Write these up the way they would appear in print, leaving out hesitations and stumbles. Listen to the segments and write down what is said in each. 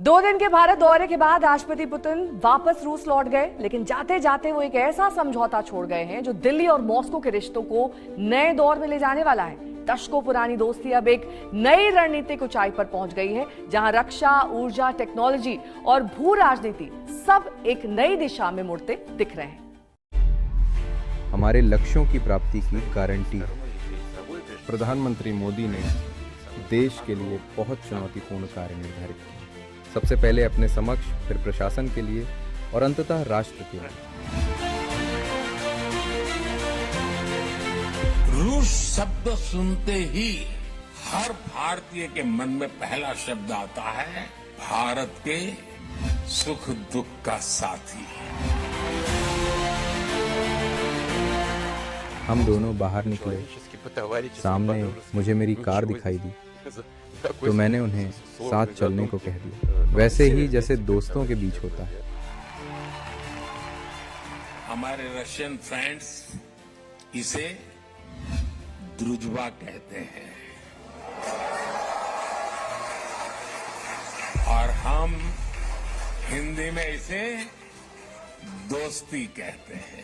2 दिन के भारत दौरे के बाद राष्ट्रपति पुतिन वापस रूस लौट गए, लेकिन जाते जाते वो एक ऐसा समझौता छोड़ गए हैं जो दिल्ली और मॉस्को के रिश्तों को नए दौर में ले जाने वाला है। दशकों पुरानी दोस्ती अब एक नई रणनीतिक ऊंचाई पर पहुंच गई है, जहां रक्षा, ऊर्जा, टेक्नोलॉजी और भू राजनीति सब एक नई दिशा में मुड़ते दिख रहे हैं। हमारे लक्ष्यों की प्राप्ति की गारंटी। प्रधानमंत्री मोदी ने देश के लिए बहुत चुनौतीपूर्ण कार्य निर्धारित किए, सबसे पहले अपने समक्ष, फिर प्रशासन के लिए और अंततः राष्ट्र के लिए। रूस शब्द सुनते ही हर भारतीय के मन में पहला शब्द आता है भारत के सुख दुख का साथी। हम दोनों बाहर निकले, सामने मुझे मेरी कार दिखाई दी, तो मैंने उन्हें साथ चलने को कह दिया, वैसे ही जैसे दोस्तों के बीच होता है। हमारे रशियन फ्रेंड्स इसे द्रुजबा कहते हैं और हम हिंदी में इसे दोस्ती कहते हैं।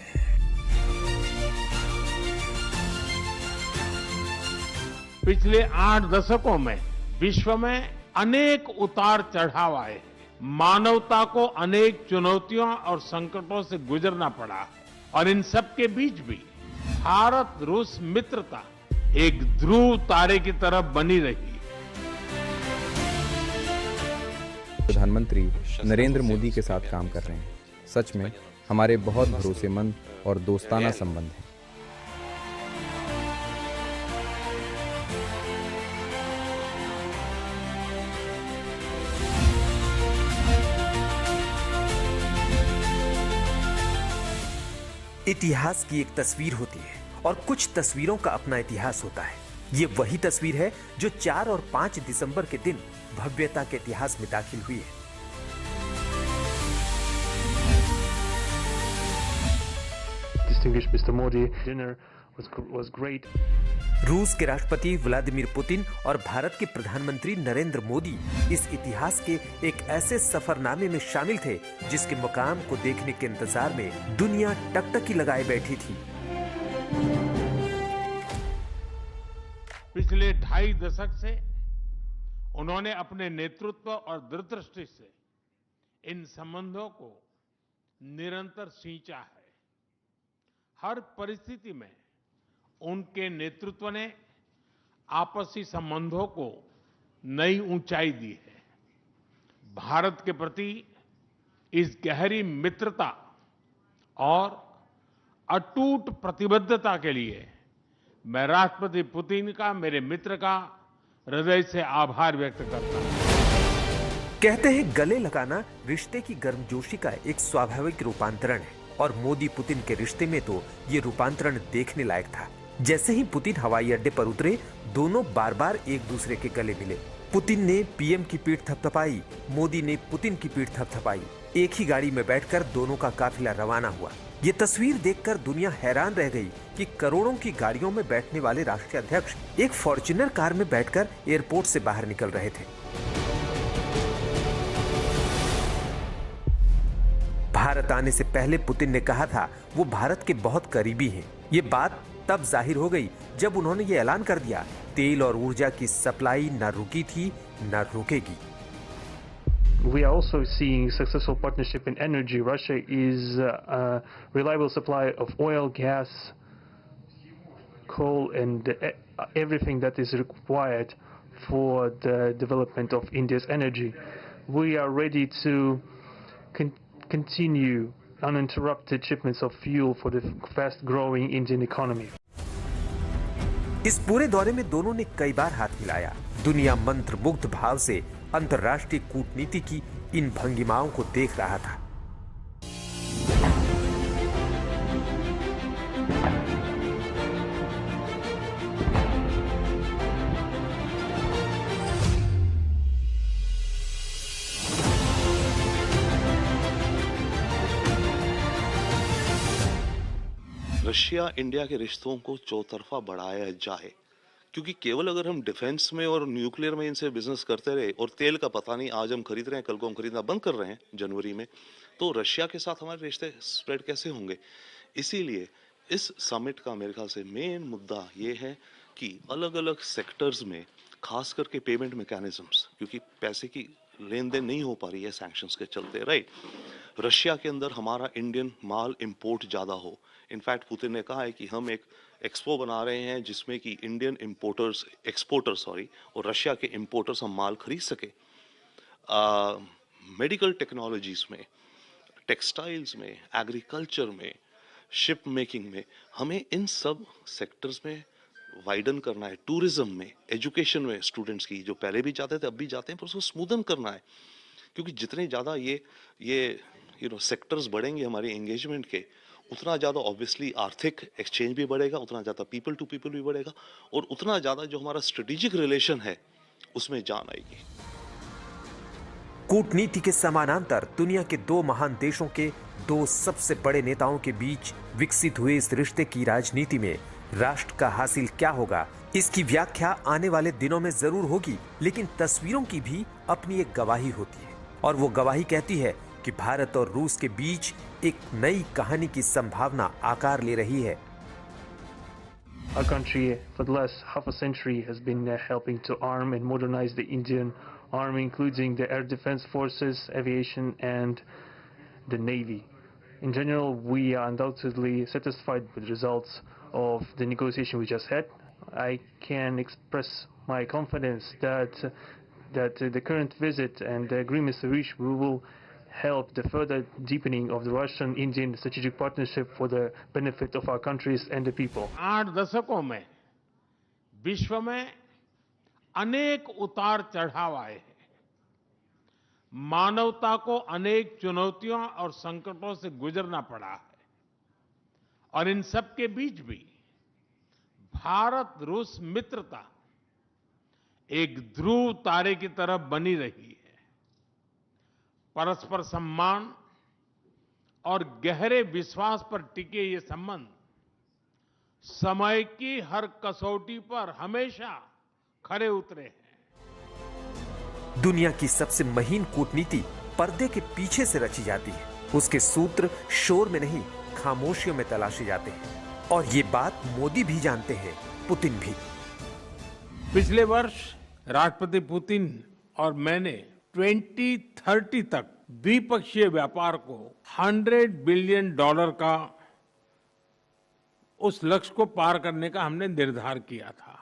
पिछले 8 दशकों में विश्व में अनेक उतार चढ़ाव आए, मानवता को अनेक चुनौतियों और संकटों से गुजरना पड़ा और इन सब के बीच भी भारत रूस मित्रता एक ध्रुव तारे की तरफ बनी रही। प्रधानमंत्री नरेंद्र मोदी के साथ काम कर रहे हैं। सच में हमारे बहुत भरोसेमंद और दोस्ताना संबंध हैं। इतिहास की एक तस्वीर होती है और कुछ तस्वीरों का अपना इतिहास होता है। ये वही तस्वीर है जो 4 और 5 दिसंबर के दिन भव्यता के इतिहास में दाखिल हुई है। Distinguished Mr. Modi, dinner was great. रूस के राष्ट्रपति व्लादिमीर पुतिन और भारत के प्रधानमंत्री नरेंद्र मोदी इस इतिहास के एक ऐसे सफरनामे में शामिल थे जिसके मुकाम को देखने के इंतजार में दुनिया टकटकी लगाए बैठी थी। पिछले 2.5 दशक से उन्होंने अपने नेतृत्व और दूरदृष्टि से इन संबंधों को निरंतर सींचा है। हर परिस्थिति में उनके नेतृत्व ने आपसी संबंधों को नई ऊंचाई दी है। भारत के प्रति इस गहरी मित्रता और अटूट प्रतिबद्धता के लिए मैं राष्ट्रपति पुतिन का, मेरे मित्र का हृदय से आभार व्यक्त करता हूं। कहते हैं गले लगाना रिश्ते की गर्मजोशी का एक स्वाभाविक रूपांतरण है और मोदी पुतिन के रिश्ते में तो ये रूपांतरण देखने लायक था। जैसे ही पुतिन हवाई अड्डे पर उतरे, दोनों बार बार एक दूसरे के गले मिले। पुतिन ने पीएम की पीठ थपथपाई, मोदी ने पुतिन की पीठ थपथपाई। एक ही गाड़ी में बैठकर दोनों का काफिला रवाना हुआ। ये तस्वीर देखकर दुनिया हैरान रह गई कि करोड़ों की गाड़ियों में बैठने वाले राष्ट्रीय अध्यक्ष एक फॉर्च्यूनर कार में बैठकर एयरपोर्ट से बाहर निकल रहे थे। भारत आने से पहले पुतिन ने कहा था वो भारत के बहुत करीबी हैं। ये बात तब जाहिर हो गई जब उन्होंने ये ऐलान कर दिया, तेल और ऊर्जा की सप्लाई न रुकी थी न रुकेगी। We are also seeing successful partnership in energy. Russia is a reliable supply of oil, gas, coal, and everything that is required for the development of India's energy. We are ready to continue uninterrupted shipments of fuel for the fast-growing Indian economy. इस पूरे दौरे में दोनों ने कई बार हाथ मिलाया। दुनिया मंत्रमुग्ध भाव से अंतर्राष्ट्रीय कूटनीति की इन भंगिमाओं को देख रहा था। रशिया इंडिया के रिश्तों को चौतरफा बढ़ाया जाए, क्योंकि केवल अगर हम डिफेंस में और न्यूक्लियर में इनसे बिजनेस करते रहे और तेल का पता नहीं, आज हम खरीद रहे हैं, कल को हम खरीदना बंद कर रहे हैं जनवरी में, तो रशिया के साथ हमारे रिश्ते स्प्रेड कैसे होंगे। इसीलिए इस समिट का मेरे ख्याल से मेन मुद्दा ये है कि अलग अलग सेक्टर्स में, खास करके पेमेंट मैकेनिज्म्स, क्योंकि पैसे की लेन देन नहीं हो पा रही है सैंक्शंस के चलते, राइट। रशिया के अंदर हमारा इंडियन माल इंपोर्ट ज़्यादा हो। इनफैक्ट पुतिन ने कहा है कि हम एक एक्सपो बना रहे हैं जिसमें कि इंडियन एक्सपोर्टर्स और रशिया के इंपोर्टर्स हम माल खरीद सके। मेडिकल टेक्नोलॉजीज में, टेक्सटाइल्स में, एग्रीकल्चर में, शिप मेकिंग में, हमें इन सब सेक्टर्स में वाइडन करना है। टूरिज्म में, एजुकेशन में स्टूडेंट्स की, जो पहले भी जाते थे अब भी जाते हैं, पर उसको स्मूदन करना है। क्योंकि जितने ज़्यादा ये सेक्टर्स बढ़ेंगे हमारे एंगेजमेंट के, उतना ज़्यादा ऑब्वियसली आर्थिक एक्सचेंज भी बढ़ेगा, उतना ज़्यादा पीपल टू पीपल भी बढ़ेगा, और उतना ज़्यादा जो हमारा स्ट्रेटेजिक रिलेशन है उसमें जान आएगी। कूटनीति के समानांतर दुनिया के दो महान देशों के दो सबसे बड़े नेताओं के बीच विकसित हुए इस रिश्ते की राजनीति में राष्ट्र का हासिल क्या होगा, इसकी व्याख्या आने वाले दिनों में जरूर होगी। लेकिन तस्वीरों की भी अपनी एक गवाही होती है, और वो गवाही कहती है कि भारत और रूस के बीच एक नई कहानी की संभावना आकार ले रही है। Our country for the last half a century has been helping to arm and modernize the Indian army, including the air defense forces, aviation and the navy. In general, we are undoubtedly satisfied with the results of the negotiation we just had. I can express my confidence that the current visit and the agreements reached will help the further deepening of the Russian-Indian strategic partnership for the benefit of our countries and the people. 8 दशकों में विश्व में अनेक उतार चढ़ाव आए हैं। मानवता को अनेक चुनौतियों और संकटों से गुजरना पड़ा है, और इन सब के बीच भी भारत रूस मित्रता एक ध्रुव तारे की तरह बनी रही है। परस्पर सम्मान और गहरे विश्वास पर टिके ये संबंध समय की हर कसौटी पर हमेशा खरे उतरे हैं। दुनिया की सबसे महीन कूटनीति पर्दे के पीछे से रची जाती है। उसके सूत्र शोर में नहीं, खामोशियों में तलाशे जाते हैं, और ये बात मोदी भी जानते हैं, पुतिन भी। पिछले वर्ष राष्ट्रपति पुतिन और मैंने 2030 तक द्विपक्षीय व्यापार को $100 बिलियन का उस लक्ष्य को पार करने का हमने निर्धार किया था।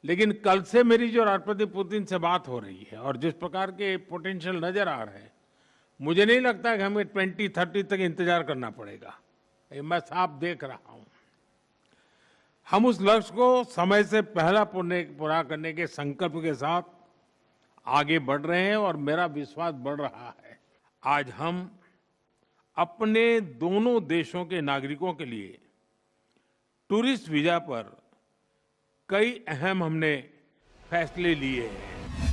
लेकिन कल से मेरी जो राष्ट्रपति पुतिन से बात हो रही है और जिस प्रकार के पोटेंशियल नजर आ रहे हैं, मुझे नहीं लगता कि हमें 2030 तक इंतजार करना पड़ेगा। ये मैं साफ देख रहा हूं। हम उस लक्ष्य को समय से पहला पूरा करने के संकल्प के साथ आगे बढ़ रहे हैं, और मेरा विश्वास बढ़ रहा है। आज हम अपने दोनों देशों के नागरिकों के लिए टूरिस्ट वीजा पर कई अहम हमने फैसले लिए हैं।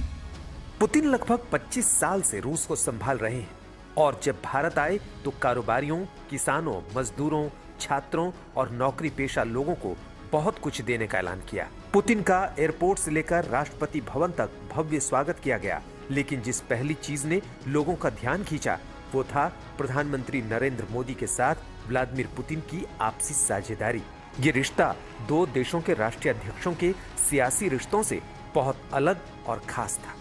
पुतिन लगभग 25 साल से रूस को संभाल रहे हैं, और जब भारत आए तो कारोबारियों, किसानों, मजदूरों, छात्रों और नौकरी पेशा लोगों को बहुत कुछ देने का ऐलान किया। पुतिन का एयरपोर्ट से लेकर राष्ट्रपति भवन तक भव्य स्वागत किया गया, लेकिन जिस पहली चीज ने लोगों का ध्यान खींचा वो था प्रधानमंत्री नरेंद्र मोदी के साथ व्लादिमीर पुतिन की आपसी साझेदारी। ये रिश्ता दो देशों के राष्ट्रीय अध्यक्षों के सियासी रिश्तों से बहुत अलग और खास था।